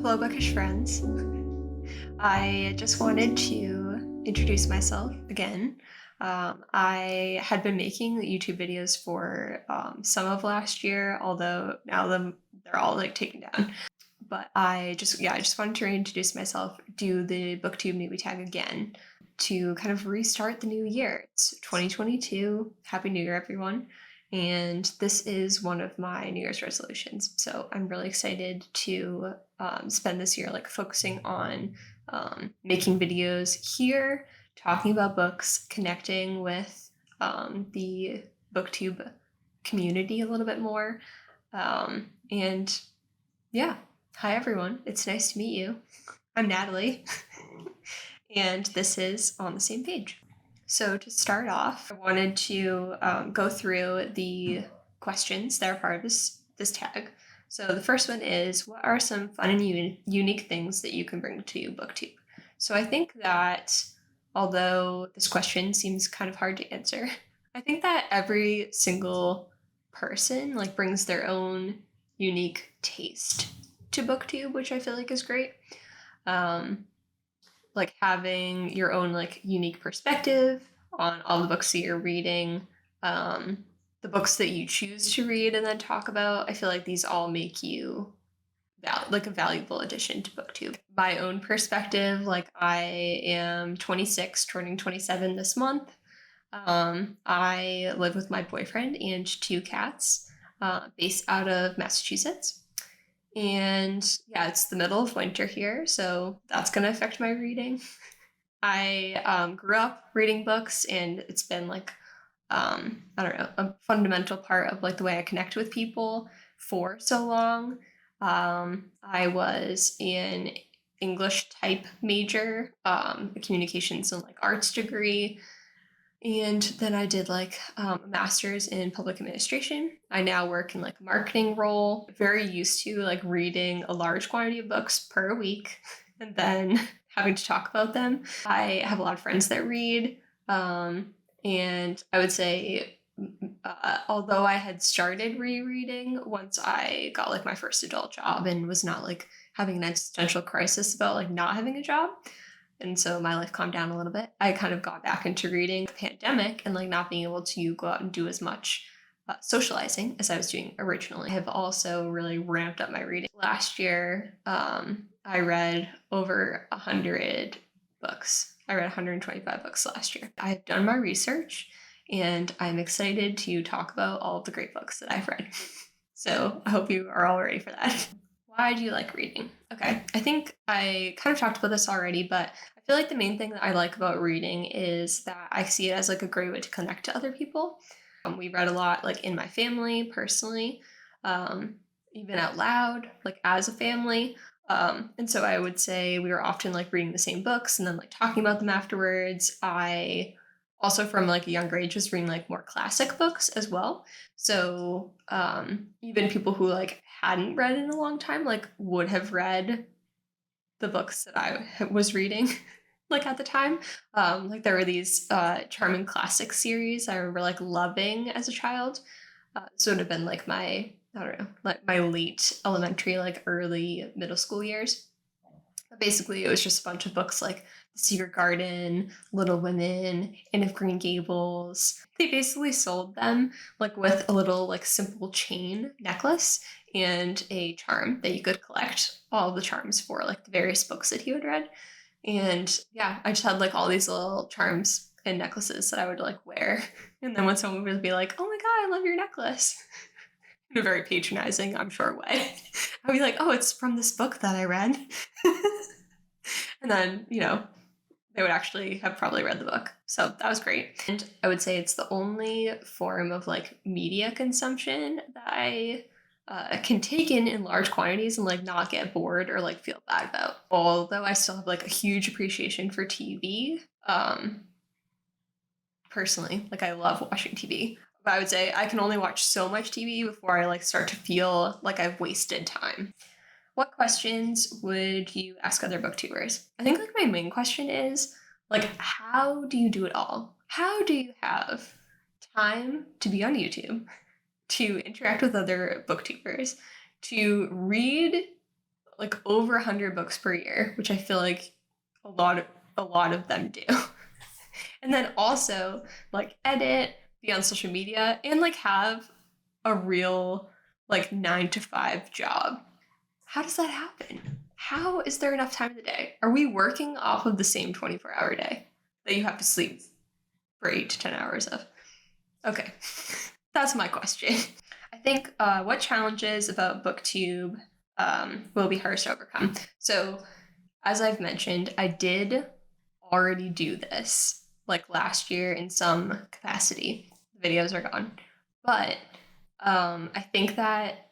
Hello, bookish friends. I just wanted to introduce myself again. I had been making YouTube videos for some of last year, although now they're all like taken down. But I just wanted to reintroduce myself, do the Booktube Newbie Tag again to kind of restart the new year. It's 2022. Happy New Year, everyone. And this is one of my New Year's resolutions. So I'm really excited to spend this year like focusing on making videos here, talking about books, connecting with the booktube community a little bit more. And yeah, hi everyone. It's nice to meet you. I'm Natalie, and this is On the Same Page. So to start off, I wanted to go through the questions that are part of this tag. So the first one is, what are some fun and unique things that you can bring to BookTube? So I think that although this question seems kind of hard to answer, I think that every single person like brings their own unique taste to BookTube, which I feel like is great. Like having your own like unique perspective on all the books that you're reading, the books that you choose to read and then talk about. I feel like these all make you like a valuable addition to BookTube. My own perspective, like I am 26, turning 27 this month. I live with my boyfriend and two cats, based out of Massachusetts. And yeah, it's the middle of winter here, so that's going to affect my reading. I grew up reading books, and it's been like, I don't know, a fundamental part of like the way I connect with people for so long. I was an English type major, a communications and like arts degree. And then I did like a master's in public administration. I now work in like a marketing role, very used to like reading a large quantity of books per week and then having to talk about them. I have a lot of friends that read. And I would say, although I had started rereading once I got like my first adult job and was not like having an existential crisis about like not having a job, and so my life calmed down a little bit, I kind of got back into reading the pandemic and like not being able to go out and do as much socializing as I was doing originally. I have also really ramped up my reading. Last year, I read over 100 books. I read 125 books last year. I've done my research and I'm excited to talk about all of the great books that I've read. So I hope you are all ready for that. Why do you like reading? Okay, I think I kind of talked about this already, but I feel like the main thing that I like about reading is that I see it as like a great way to connect to other people. We read a lot like in my family, personally, even out loud, like as a family. And so I would say we were often like reading the same books and then like talking about them afterwards. I also from like a younger age was reading like more classic books as well. So even people who like hadn't read in a long time like would have read the books that I was reading like at the time. Like there were these charming classic series I remember like loving as a child. So it would have been like my, I don't know, like my late elementary, like early middle school years. But basically, it was just a bunch of books like The Secret Garden, Little Women, Anne of Green Gables. They basically sold them like with a little like simple chain necklace and a charm that you could collect all the charms for like the various books that he would read. And yeah, I just had like all these little charms and necklaces that I would like wear. And then when someone would be like, "Oh my god, I love your necklace," in a very patronizing, I'm sure, way, I'd be like, "Oh, it's from this book that I read." And then, they would actually have probably read the book. So that was great. And I would say it's the only form of like media consumption that I can take in large quantities and like not get bored or like feel bad about. Although I still have like a huge appreciation for TV. Personally, like I love watching TV. But I would say I can only watch so much TV before I like start to feel like I've wasted time. What questions would you ask other booktubers? I think like my main question is like, how do you do it all? How do you have time to be on YouTube, to interact with other booktubers, to read like over 100 books per year, which I feel like a lot of them do. And then also like edit, be on social media, and like have a real like 9 to 5 job. How does that happen? How is there enough time in the day? Are we working off of the same 24-hour day that you have to sleep for 8 to 10 hours of? Okay, that's my question. I think what challenges about Booktube will be hardest to overcome? So, as I've mentioned, I did already do this like last year in some capacity. The videos are gone. But I think that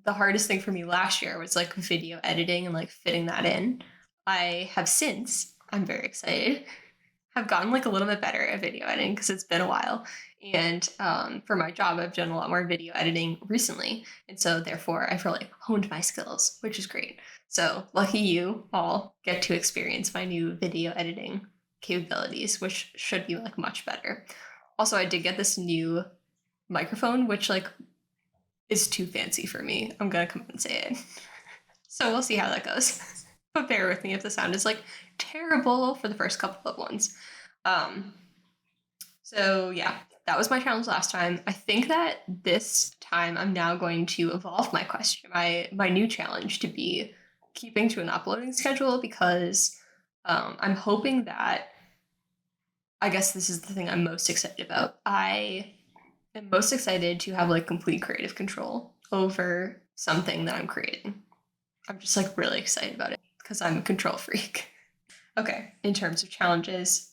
the hardest thing for me last year was like video editing and like fitting that in. I have since, I'm very excited, have gotten like a little bit better at video editing because it's been a while. And for my job, I've done a lot more video editing recently. And so therefore I've really honed my skills, which is great. So lucky you all get to experience my new video editing capabilities, which should be like much better. Also, I did get this new microphone, which like is too fancy for me. I'm gonna come up and say it. So we'll see how that goes. But bear with me if the sound is like terrible for the first couple of ones. So yeah, that was my challenge last time. I think that this time I'm now going to evolve my question, my new challenge to be keeping to an uploading schedule because I'm hoping that, I guess this is the thing I'm most excited about. I am most excited to have like complete creative control over something that I'm creating. I'm just like really excited about it because I'm a control freak. Okay, in terms of challenges,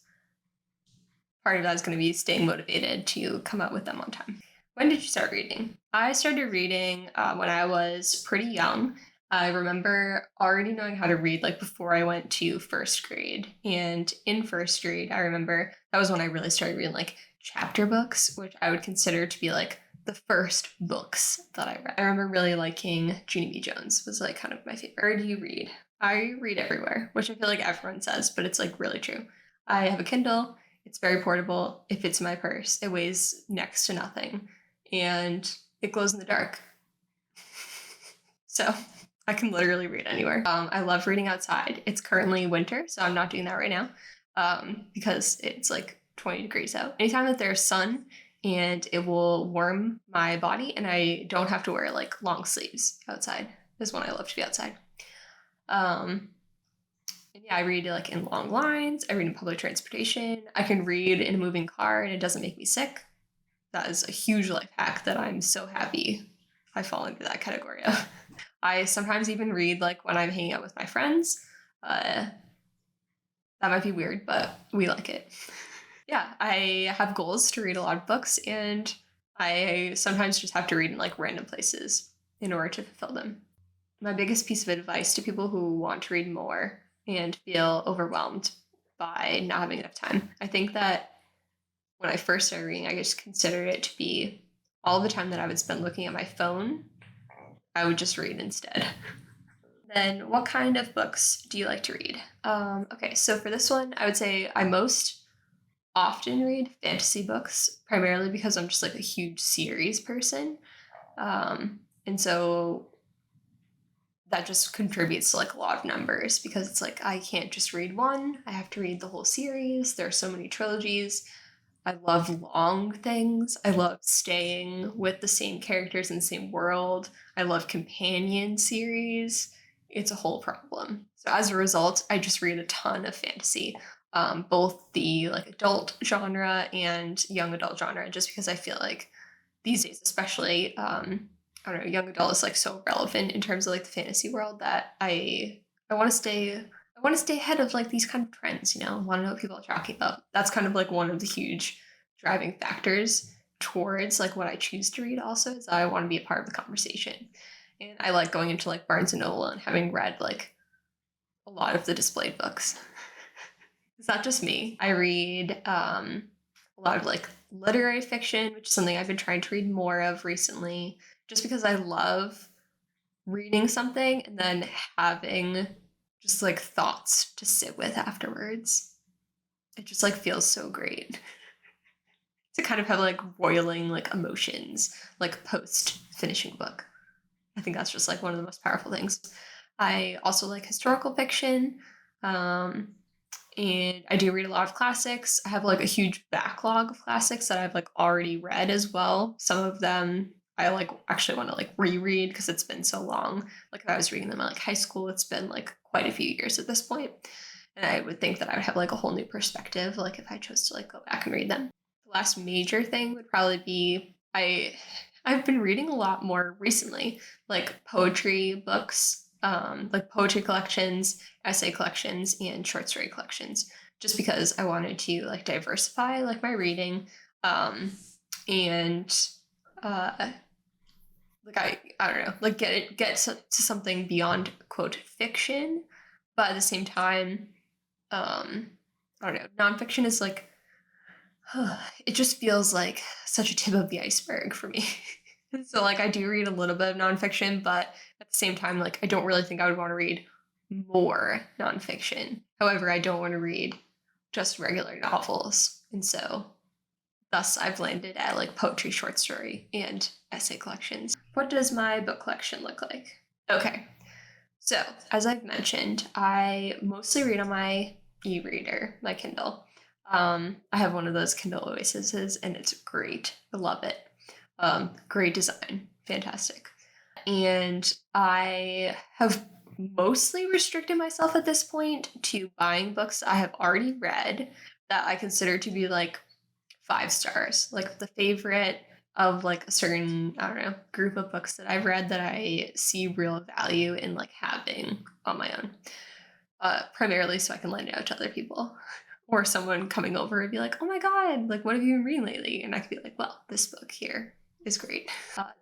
part of that is going to be staying motivated to come out with them on time. When did you start reading? I started reading when I was pretty young. I remember already knowing how to read like before I went to first grade. And in first grade, I remember that was when I really started reading like chapter books, which I would consider to be like the first books that I read. I remember really liking Junie B. Jones was like kind of my favorite. Where do you read? I read everywhere, which I feel like everyone says, but it's like really true. I have a Kindle. It's very portable. It fits in my purse. It weighs next to nothing. And it glows in the dark. So I can literally read anywhere. I love reading outside. It's currently winter, so I'm not doing that right now because it's like 20 degrees out. Anytime that there's sun and it will warm my body and I don't have to wear like long sleeves outside is when I love to be outside. And yeah, I read like in long lines. I read in public transportation. I can read in a moving car and it doesn't make me sick. That is a huge life hack that I'm so happy I fall into that category of. I sometimes even read like when I'm hanging out with my friends. That might be weird, but we like it. Yeah, I have goals to read a lot of books, and I sometimes just have to read in like random places in order to fulfill them. My biggest piece of advice to people who want to read more and feel overwhelmed by not having enough time. I think that when I first started reading, I just considered it to be all the time that I would spend looking at my phone, I would just read instead. Then what kind of books do you like to read? Okay, so for this one, I would say I most often read fantasy books, primarily because I'm just like a huge series person. And so that just contributes to like a lot of numbers because it's like I can't just read one. I have to read the whole series. There are so many trilogies. I love long things. I love staying with the same characters in the same world. I love companion series. It's a whole problem. So as a result, I just read a ton of fantasy, both the like adult genre and young adult genre, just because I feel like these days, especially, I don't know, young adult is like so relevant in terms of like the fantasy world that I want to stay. I want to stay ahead of like these kind of trends, you know, I want to know what people are talking about. That's kind of like one of the huge driving factors towards like what I choose to read also is I want to be a part of the conversation. And I like going into like Barnes and Noble and having read like a lot of the displayed books. It's not just me. I read a lot of like literary fiction, which is something I've been trying to read more of recently, just because I love reading something and then having just like thoughts to sit with afterwards. It just like feels so great to kind of have like roiling like emotions like post finishing a book. I think that's just like one of the most powerful things. I also like historical fiction. Um, and I do read a lot of classics. I have like a huge backlog of classics that I've like already read as well. Some of them I like actually want to like reread because it's been so long. Like if I was reading them in like high school, it's been like quite a few years at this point. And I would think that I would have like a whole new perspective, like if I chose to like go back and read them. The last major thing would probably be I've been reading a lot more recently, like poetry books, like poetry collections, essay collections, and short story collections, just because I wanted to like diversify like my reading, and uh, like I don't know, like get to something beyond quote fiction, but at the same time, I don't know, nonfiction is like it just feels like such a tip of the iceberg for me. So like I do read a little bit of nonfiction, but at the same time, like I don't really think I would want to read more nonfiction. However, I don't want to read just regular novels. And so thus I've landed at like poetry, short story, and essay collections. What does my book collection look like? Okay. So, as I've mentioned, I mostly read on my e-reader, my Kindle. I have one of those Kindle Oases, and it's great. I love it. Great design, fantastic. And I have mostly restricted myself at this point to buying books I have already read that I consider to be like 5 stars, like the favorite of like a certain, I don't know, group of books that I've read that I see real value in like having on my own. Primarily so I can lend it out to other people. Or someone coming over and be like, oh my God, like what have you been reading lately? And I could be like, well, this book here is great.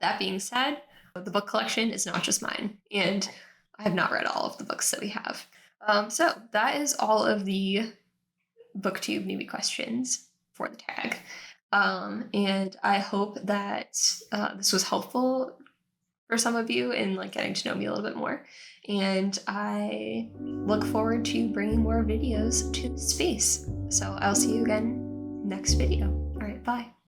That being said, the book collection is not just mine, and I have not read all of the books that we have. So that is all of the Booktube Newbie questions for the tag. And I hope that this was helpful for some of you in like getting to know me a little bit more. And I look forward to bringing more videos to space. So I'll see you again next video. All right, bye.